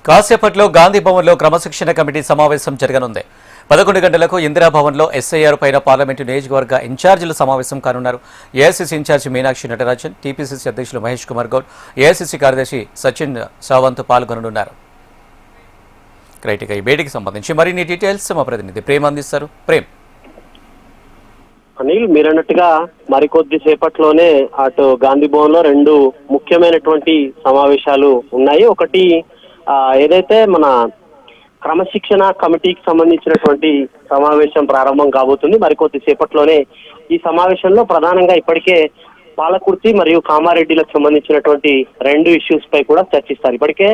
కాసేపట్లో గాంధీ భవన్లో క్రమశిక్షణ కమిటీ సమావేశం జరగనుంది. 11 గంటలకు ఇందిరాభవన్లో ఎస్ఐఆర్ పైన పార్లమెంటు నియోజకవర్గ ఇన్ఛార్జీల సమావేశం కానున్నారు. ఏఐసీసీ ఇన్ఛార్జి మీనాక్షి నటరాజన్, టీపీసీసీ అధ్యక్షులు మహేష్ కుమార్ గౌడ్, ఏఐసీసీ కార్యదర్శి సచిన్ సావంత్ పాల్గొననున్నారు. ఈ భేటీకి సంబంధించి మరిన్ని డీటెయిల్స్ మా ప్రతినిధి ప్రేమ్ అందిస్తారు. ప్రేమ్. అనిల్, మీరన్నట్టుగా మరికొద్ది సేపట్లోనే అటు గాంధీ భవన్ లో 2 ముఖ్యమైనటువంటి సమావేశాలు ఉన్నాయి. ఒకటి ఏదైతే మన క్రమశిక్షణ కమిటీకి సంబంధించినటువంటి సమావేశం ప్రారంభం కాబోతుంది. మరికొద్ది సేపట్లోనే ఈ సమావేశంలో ప్రధానంగా ఇప్పటికే పాలకుర్తి మరియు కామారెడ్డిలకు సంబంధించినటువంటి 2 ఇష్యూస్ పై కూడా చర్చిస్తారు. ఇప్పటికే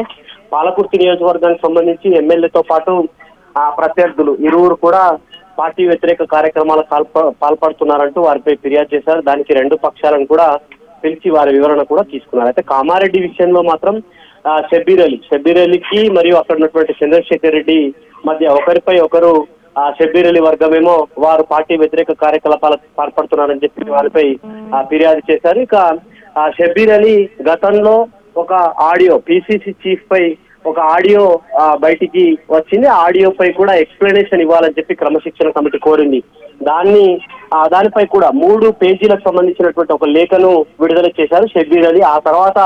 పాలకుర్తి నియోజకవర్గానికి సంబంధించి ఎమ్మెల్యేతో పాటు ప్రత్యర్థులు ఇరువురు కూడా పార్టీ వ్యతిరేక కార్యక్రమాలకు పాల్పడుతున్నారంటూ వారిపై ఫిర్యాదు చేశారు. దానికి 2 పక్షాలను కూడా పిలిచి వారి వివరణ కూడా తీసుకున్నారు. అయితే కామారెడ్డి విషయంలో మాత్రం షబ్బీర్ అలీకి మరియు అక్కడ ఉన్నటువంటి చంద్రశేఖర్ రెడ్డి మధ్య ఒకరిపై ఒకరు షబ్బీర్ అలీ వర్గమేమో వారు పార్టీ వ్యతిరేక కార్యకలాపాలకు పాల్పడుతున్నారని చెప్పి వారిపై ఫిర్యాదు చేశారు. ఇక షబ్బీర్ అలీ గతంలో ఒక ఆడియో పిసిసి చీఫ్ పై ఒక ఆడియో బయటికి వచ్చింది. ఆడియోపై కూడా ఎక్స్ప్లెనేషన్ ఇవ్వాలని చెప్పి క్రమశిక్షణ కమిటీ కోరింది. దానిపై కూడా 3 పేజీలకు సంబంధించినటువంటి ఒక లేఖను విడుదల చేశారు షబ్బీర్ అలీ. ఆ తర్వాత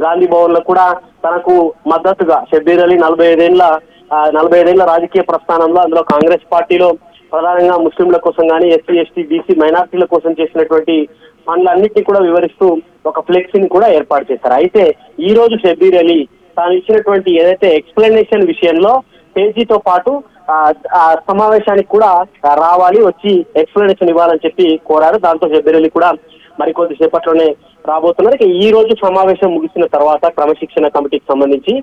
గాంధీ భవన్ లో కూడా తనకు మద్దతుగా షబ్బీర్ అలీ 45 ఏళ్ల రాజకీయ ప్రస్థానంలో అందులో కాంగ్రెస్ పార్టీలో ప్రధానంగా ముస్లింల కోసం కానీ ఎస్సీ ఎస్టీ బీసీ మైనార్టీల కోసం చేసినటువంటి పనులన్నింటినీ కూడా వివరిస్తూ ఒక ఫ్లెక్సీని కూడా ఏర్పాటు చేశారు. అయితే ఈ రోజు షబ్బీర్ అలీ తాను ఇచ్చినటువంటి ఏదైతే ఎక్స్ప్లెనేషన్ విషయంలో పేజీతో పాటు సమావేశానికి కూడా రావాలి, వచ్చి ఎక్స్ప్లెనేషన్ ఇవ్వాలని చెప్పి కోరారు. దాంతో షబ్బీర్ అలీ కూడా మరికొద్ది సేపట్లోనే రాబోతున్నారు. ఈ రోజు సమావేశం ముగిసిన తర్వాత క్రమశిక్షణ కమిటీకి సంబంధించి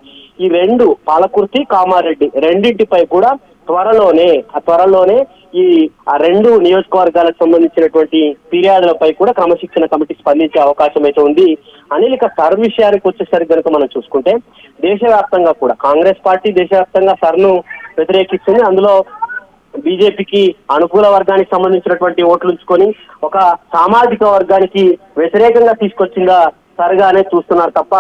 ఈ 2 పాలకుర్తి కామారెడ్డి రెండింటిపై కూడా త్వరలోనే ఈ 2 నియోజకవర్గాలకు సంబంధించినటువంటి ఫిర్యాదులపై కూడా క్రమశిక్షణ కమిటీ స్పందించే అవకాశం అయితే ఉంది. అనిల్, ఇక సర్ విషయానికి వచ్చేసరికి కనుక మనం చూసుకుంటే దేశవ్యాప్తంగా కూడా కాంగ్రెస్ పార్టీ దేశవ్యాప్తంగా సర్ను వ్యతిరేకిస్తుంది. అందులో బీజేపీకి అనుకూల వర్గానికి సంబంధించినటువంటి ఓట్లు ఉంచుకొని ఒక సామాజిక వర్గానికి వ్యతిరేకంగా తీసుకొచ్చిందా సరిగానే చూస్తున్నారు తప్ప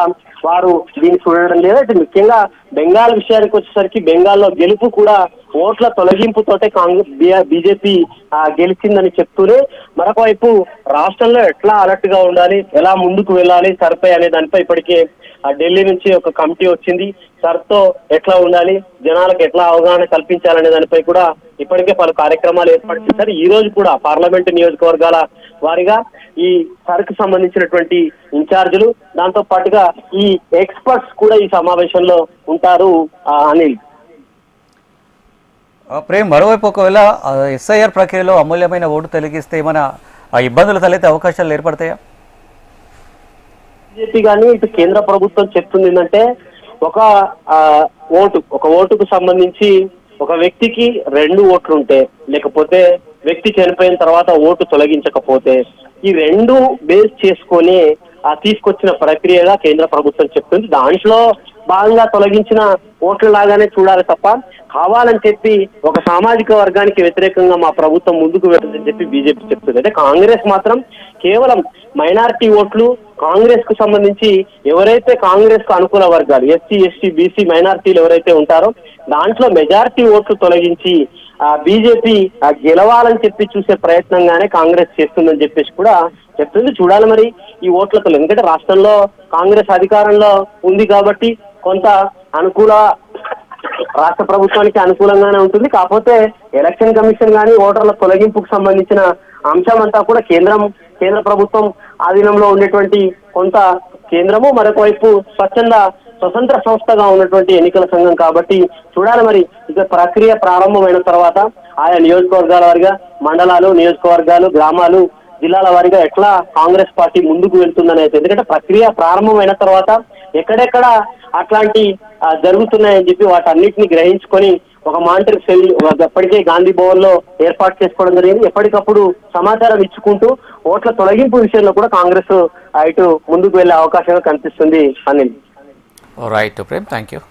వారు దీన్ని చూడడం లేదు. అయితే ముఖ్యంగా బెంగాల్ విషయానికి వచ్చేసరికి బెంగాల్లో గెలుపు కూడా ఓట్ల తొలగింపుతోటే బీజేపీ గెలిచిందని చెప్తూనే మరొక వైపు రాష్ట్రంలో ఎట్లా అలర్ట్ గా ఉండాలి, ఎలా ముందుకు వెళ్ళాలి సర్పై అనే దానిపై ఇప్పటికే ఢిల్లీ నుంచి ఒక కమిటీ వచ్చింది. సర్తో ఎట్లా ఉండాలి, జనాలకు ఎట్లా అవగాహన కల్పించాలనే దానిపై కూడా ఇప్పటికే పలు కార్యక్రమాలు ఏర్పాటు చేశారు. ఈ రోజు కూడా పార్లమెంటు నియోజకవర్గాల వారిగా ఈ సర్కు సంబంధించినటువంటి ఇన్ఛార్జీలు దాంతో పాటుగా ఈ ఎక్స్పర్ట్స్ కూడా ఈ సమావేశంలో ఉంటారు. అనిల్, ప్రేమ్, మరోవైపు ఒకవేళ ఎస్ఐఆర్ ప్రక్రియలో అమూల్యమైన ఓటు తొలగిస్తే ఏమైనా ఇబ్బందులు తలెత్తే అవకాశాలు ఏర్పడతాయా? బీజేపీ కానీ ఇటు కేంద్ర ప్రభుత్వం చెప్తుంది ఏంటంటే ఒక ఓటుకు సంబంధించి ఒక వ్యక్తికి 2 ఓట్లు ఉంటే లేకపోతే వ్యక్తి చనిపోయిన తర్వాత ఓటు తొలగించకపోతే ఈ 2 బేస్ చేసుకొని తీసుకొచ్చిన ప్రక్రియగా కేంద్ర ప్రభుత్వం చెప్తుంది. దాంట్లో భాగంగా తొలగించిన ఓట్ల లాగానే చూడాలి తప్ప కావాలని చెప్పి ఒక సామాజిక వర్గానికి వ్యతిరేకంగా మా ప్రభుత్వం ముందుకు వెళ్ళదని చెప్పి బీజేపీ చెప్తుంది. అంటే కాంగ్రెస్ మాత్రం కేవలం మైనారిటీ ఓట్లు కాంగ్రెస్ కు సంబంధించి ఎవరైతే కాంగ్రెస్ కు అనుకూల వర్గాలు ఎస్సీ ఎస్టీ బీసీ మైనారిటీలు ఎవరైతే ఉంటారో దాంట్లో మెజారిటీ ఓట్లు తొలగించి బీజేపీ గెలవాలని చెప్పి చూసే ప్రయత్నంగానే కాంగ్రెస్ చేస్తుందని చెప్పేసి కూడా చెప్తుంది. చూడాలి మరి ఈ ఓట్లతో, ఎందుకంటే రాష్ట్రంలో కాంగ్రెస్ అధికారంలో ఉంది కాబట్టి కొంత రాష్ట్ర ప్రభుత్వానికి అనుకూలంగానే ఉంటుంది. కాకపోతే ఎలక్షన్ కమిషన్ కానీ ఓటర్ల తొలగింపుకు సంబంధించిన అంశం అంతా కూడా కేంద్ర ప్రభుత్వం ఆధీనంలో ఉండేటువంటి కొంత కేంద్రము, మరొక వైపు స్వతంత్ర సంస్థగా ఉన్నటువంటి ఎన్నికల సంఘం కాబట్టి చూడాలి మరి ఇక ప్రక్రియ ప్రారంభమైన తర్వాత ఆయా నియోజకవర్గాల వారిగా మండలాలు, నియోజకవర్గాలు, గ్రామాలు, జిల్లాల వారిగా ఎట్లా కాంగ్రెస్ పార్టీ ముందుకు వెళ్తుందనేది. ఎందుకంటే ప్రక్రియ ప్రారంభమైన తర్వాత ఎక్కడెక్కడ అట్లాంటి జరుగుతున్నాయని చెప్పి వాటన్నిటిని గ్రహించుకొని ఒక మానిటరింగ్ సెల్ ఎప్పటికే గాంధీ భవన్ లో ఏర్పాటు చేసుకోవడం జరిగింది. ఎప్పటికప్పుడు సమాచారం ఇచ్చుకుంటూ ఓట్ల తొలగింపు విషయంలో కూడా కాంగ్రెస్ ఇటు ముందుకు వెళ్లే అవకాశంగా కనిపిస్తుంది. Anil, right Prem, thank you.